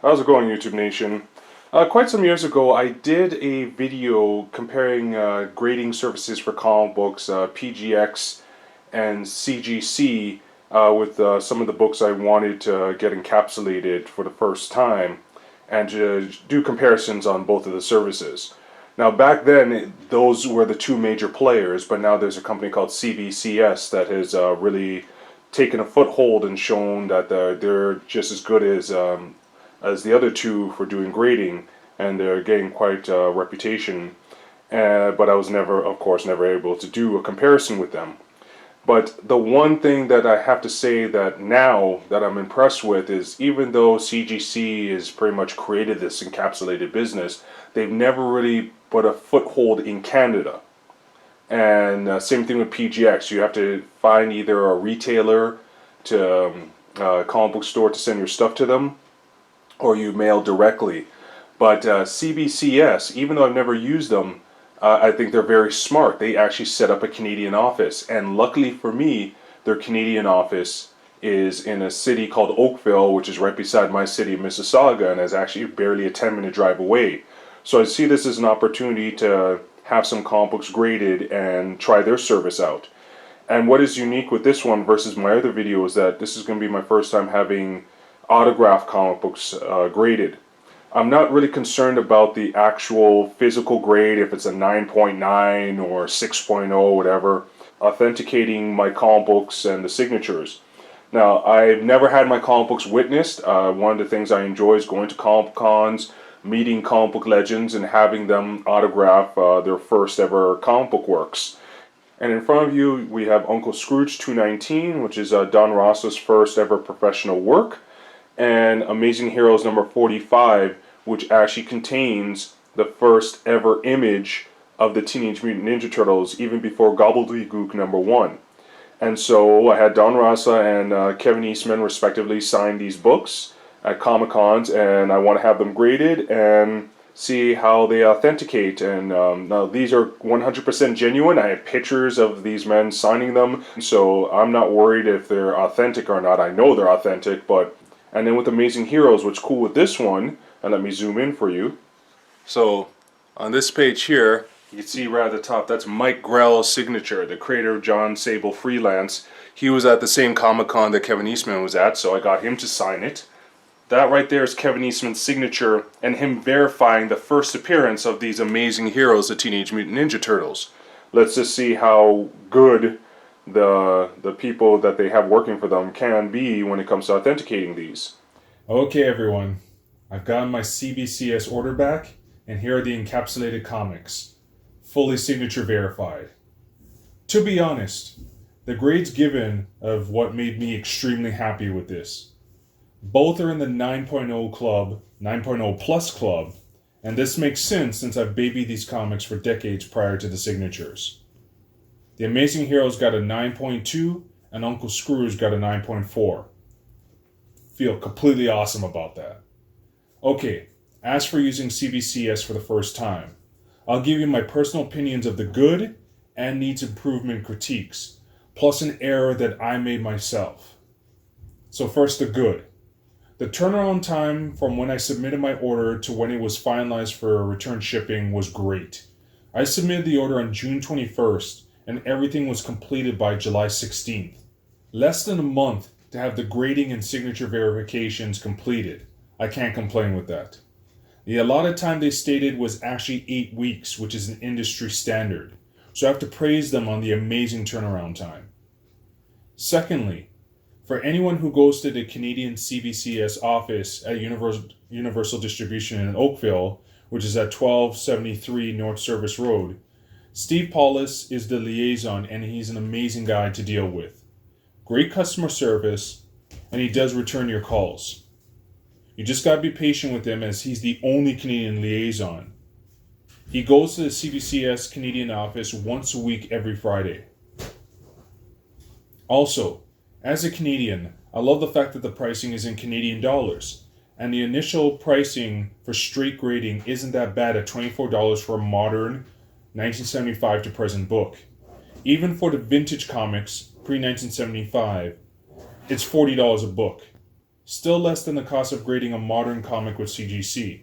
How's it going, YouTube Nation? Quite some years ago, I did a video comparing grading services for comic books, PGX and CGC, with some of the books I wanted to get encapsulated for the first time, and to do comparisons on both of the services. Now, back then, those were the two major players, but now there's a company called CBCS that has really taken a foothold and shown that they're just as good as the other two for doing grading, and they're getting quite a reputation. But I was never, of course, never able to do a comparison with them. But the one thing that I have to say that now that I'm impressed with is, even though CGC has pretty much created this encapsulated business, they've never really put a foothold in Canada. And same thing with PGX. You have to find either a retailer to a comic book store to send your stuff to them, or you mail directly. But CBCS, even though I've never used them, I think they're very smart. They actually set up a Canadian office, and luckily for me, their Canadian office is in a city called Oakville, which is right beside my city of Mississauga, and is actually barely a 10-minute drive away. So I see this as an opportunity to have some comic books graded and try their service out. And what is unique with this one versus my other video is that this is going to be my first time having autographed comic books graded. I'm not really concerned about the actual physical grade, if it's a 9.9 or 6.0, whatever, authenticating my comic books and the signatures. Now, I've never had my comic books witnessed. One of the things I enjoy is going to comic cons, meeting comic book legends, and having them autograph their first ever comic book works. And in front of you, we have Uncle Scrooge 219, which is Don Rosso's first ever professional work, and Amazing Heroes number 45, which actually contains the first ever image of the Teenage Mutant Ninja Turtles, even before Gobbledygook number 1. And so I had Don Rossa and Kevin Eastman respectively sign these books at Comic Cons, and I want to have them graded and see how they authenticate. And now these are 100% genuine. I have pictures of these men signing them, so I'm not worried if they're authentic or not. I know they're authentic, but... And then with Amazing Heroes, what's cool with this one, and let me zoom in for you. So on this page here, you can see right at the top, that's Mike Grell's signature, the creator of John Sable Freelance. He was at the same Comic-Con that Kevin Eastman was at, so I got him to sign it. That right there is Kevin Eastman's signature, and him verifying the first appearance of these Amazing Heroes, the Teenage Mutant Ninja Turtles. Let's just see how good the people that they have working for them can be when it comes to authenticating these. Okay, everyone, I've gotten my CBCS order back, and here are the encapsulated comics, fully signature verified. To be honest, the grades given of what made me extremely happy with this. Both are in the 9.0 club, 9.0 plus club, and this makes sense since I've babied these comics for decades prior to the signatures. The Amazing Heroes got a 9.2, and Uncle Scrooge got a 9.4. Feel completely awesome about that. Okay, as for using CBCS for the first time, I'll give you my personal opinions of the good and needs improvement critiques, plus an error that I made myself. So first, the good. The turnaround time from when I submitted my order to when it was finalized for return shipping was great. I submitted the order on June 21st, and everything was completed by July 16th. Less than a month to have the grading and signature verifications completed. I can't complain with that. The allotted time they stated was actually 8 weeks, which is an industry standard, so I have to praise them on the amazing turnaround time. Secondly, for anyone who goes to the Canadian CBCS office at Universal Distribution in Oakville, which is at 1273 North Service Road, Steve Paulus is the liaison, and he's an amazing guy to deal with. Great customer service, and he does return your calls. You just gotta be patient with him, as he's the only Canadian liaison. He goes to the CBCS Canadian office once a week every Friday. Also, as a Canadian, I love the fact that the pricing is in Canadian dollars, and the initial pricing for straight grading isn't that bad at $24 for a modern 1975 to present book. Even for the vintage comics, pre-1975, it's $40 a book. Still less than the cost of grading a modern comic with CGC.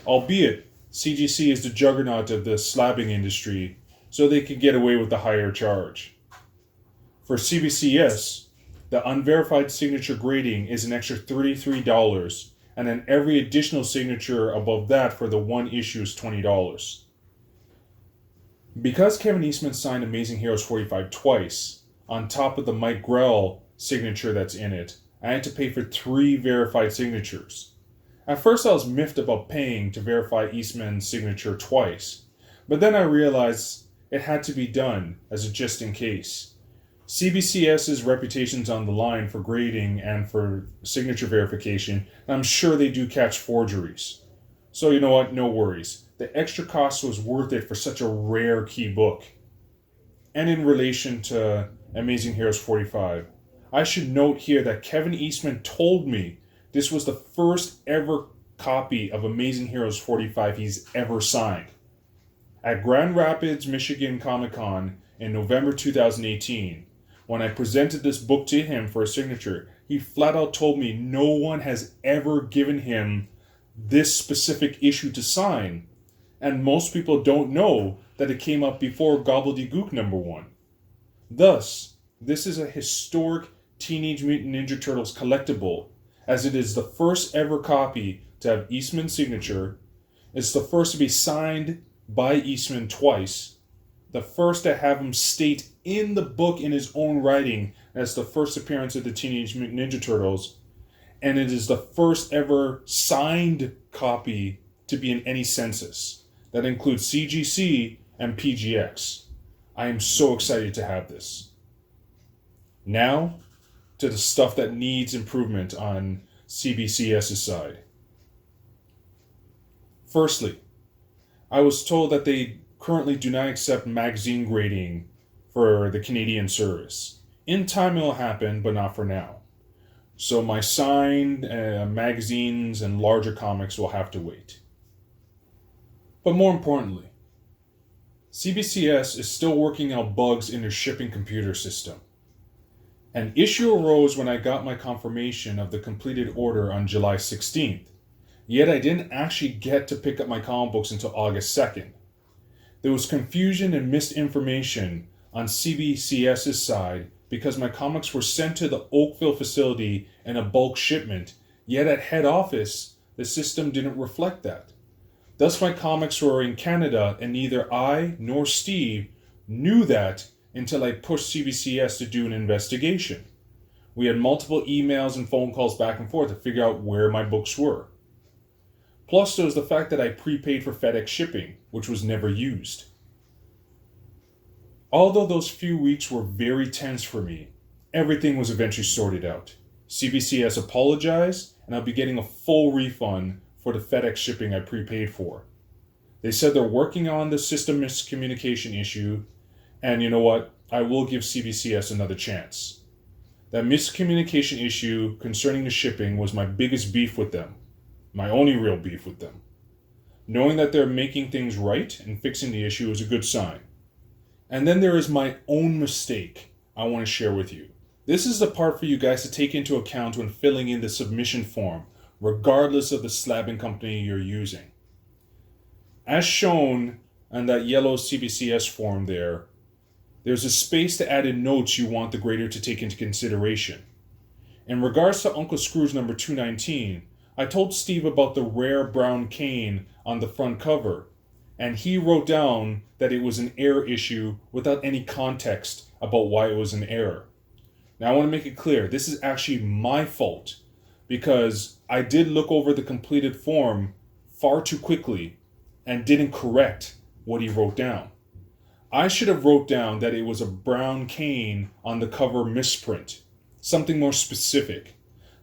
Albeit, CGC is the juggernaut of the slabbing industry, so they can get away with the higher charge. For CBCS, the unverified signature grading is an extra $33, and then every additional signature above that for the one issue is $20. Because Kevin Eastman signed Amazing Heroes 45 twice, on top of the Mike Grell signature that's in it, I had to pay for 3 verified signatures. At first I was miffed about paying to verify Eastman's signature twice, but then I realized it had to be done as a just in case. CBCS's reputation's on the line for grading and for signature verification, and I'm sure they do catch forgeries. So you know what, no worries. The extra cost was worth it for such a rare key book. And in relation to Amazing Heroes 45, I should note here that Kevin Eastman told me this was the first ever copy of Amazing Heroes 45 he's ever signed. At Grand Rapids, Michigan Comic-Con in November 2018, when I presented this book to him for a signature, he flat out told me no one has ever given him this specific issue to sign, and most people don't know that it came up before Gobbledygook #1. Thus, this is a historic Teenage Mutant Ninja Turtles collectible, as it is the first ever copy to have Eastman's signature, it's the first to be signed by Eastman twice, the first to have him state in the book in his own writing as the first appearance of the Teenage Mutant Ninja Turtles, and it is the first ever signed copy to be in any census. That includes CGC and PGX. I am so excited to have this. Now, to the stuff that needs improvement on CBCS's side. Firstly, I was told that they currently do not accept magazine grading for the Canadian service. In time it will happen, but not for now. So my signed magazines and larger comics will have to wait. But more importantly, CBCS is still working out bugs in their shipping computer system. An issue arose when I got my confirmation of the completed order on July 16th, yet I didn't actually get to pick up my comic books until August 2nd. There was confusion and misinformation on CBCS's side because my comics were sent to the Oakville facility in a bulk shipment, yet at head office, the system didn't reflect that. Thus my comics were in Canada, and neither I nor Steve knew that until I pushed CBCS to do an investigation. We had multiple emails and phone calls back and forth to figure out where my books were. Plus, there was the fact that I prepaid for FedEx shipping, which was never used. Although those few weeks were very tense for me, everything was eventually sorted out. CBCS apologized, and I'll be getting a full refund for the FedEx shipping I prepaid for. They said they're working on the system miscommunication issue, and you know what? I will give CBCS another chance. That miscommunication issue concerning the shipping was my biggest beef with them. My only real beef with them. Knowing that they're making things right and fixing the issue is a good sign. And then there is my own mistake I want to share with you. This is the part for you guys to take into account when filling in the submission form, regardless of the slabbing company you're using. As shown on that yellow CBCS form there's a space to add in notes you want the grader to take into consideration. In regards to Uncle Scrooge number 219, I told Steve about the rare brown cane on the front cover, and he wrote down that it was an error issue without any context about why it was an error. Now I want to make it clear, this is actually my fault, because I did look over the completed form far too quickly and didn't correct what he wrote down. I should have wrote down that it was a brown cane on the cover misprint, something more specific.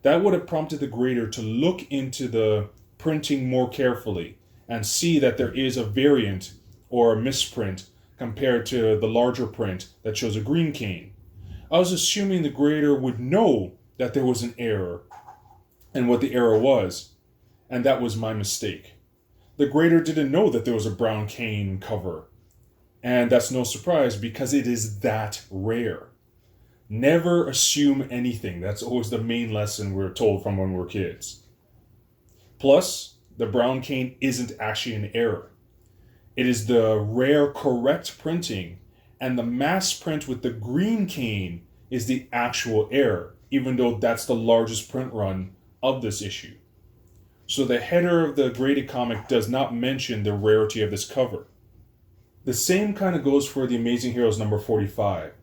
That would have prompted the grader to look into the printing more carefully and see that there is a variant or a misprint compared to the larger print that shows a green cane. I was assuming the grader would know that there was an error and what the error was, and that was my mistake. The grader didn't know that there was a brown cane cover, and that's no surprise because it is that rare. Never assume anything. That's always the main lesson we're told from when we're kids. Plus, the brown cane isn't actually an error. It is the rare correct printing, and the mass print with the green cane is the actual error, even though that's the largest print run of this issue. So the header of the graded comic does not mention the rarity of this cover. The same kind of goes for the Amazing Heroes number 45.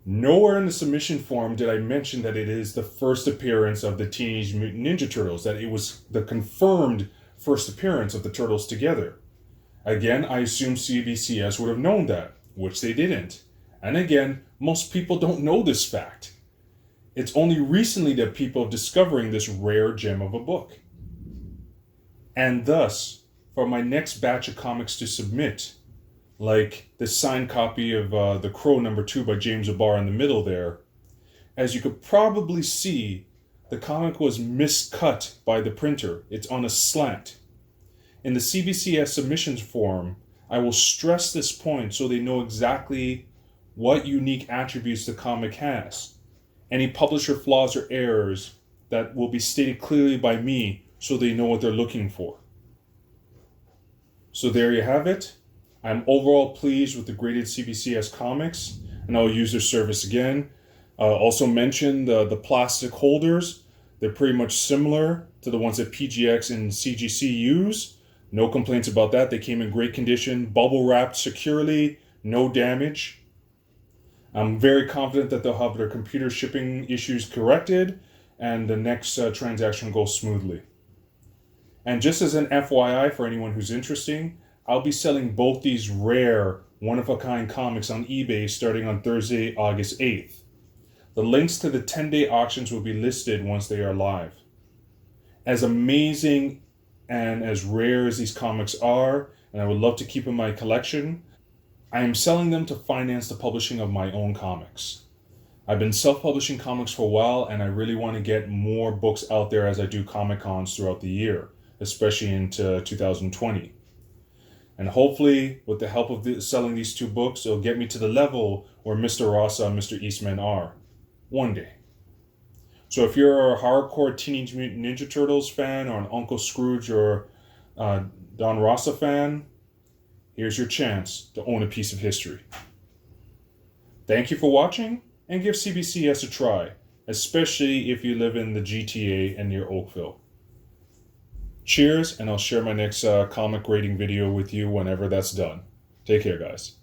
Nowhere in the submission form did I mention that it is the first appearance of the Teenage Mutant Ninja Turtles, that it was the confirmed first appearance of the Turtles together. Again, I assume CBCS would have known that, which they didn't. And again, most people don't know this fact. It's only recently that people are discovering this rare gem of a book. And thus, for my next batch of comics to submit, like the signed copy of The Crow number 2 by James O'Barr in the middle there, as you could probably see, the comic was miscut by the printer. It's on a slant. In the CBCS submissions form, I will stress this point so they know exactly what unique attributes the comic has. Any publisher flaws or errors that will be stated clearly by me so they know what they're looking for. So there you have it. I'm overall pleased with the graded CBCS comics, and I'll use their service again. Also mention the plastic holders. They're pretty much similar to the ones that PGX and CGC use. No complaints about that. They came in great condition, bubble wrapped securely, no damage. I'm very confident that they'll have their computer shipping issues corrected and the next transaction goes smoothly. And just as an FYI for anyone who's interested, I'll be selling both these rare, one-of-a-kind comics on eBay starting on Thursday, August 8th. The links to the 10-day auctions will be listed once they are live. As amazing and as rare as these comics are, and I would love to keep in my collection, I am selling them to finance the publishing of my own comics. I've been self-publishing comics for a while, and I really want to get more books out there as I do Comic-Cons throughout the year, especially into 2020. And hopefully, with the help of selling these 2 books, it'll get me to the level where Mr. Rossa and Mr. Eastman are. One day. So if you're a hardcore Teenage Mutant Ninja Turtles fan, or an Uncle Scrooge or Don Rossa fan, here's your chance to own a piece of history. Thank you for watching, and give CBCS a try, especially if you live in the GTA and near Oakville. Cheers, and I'll share my next comic grading video with you whenever that's done. Take care, guys.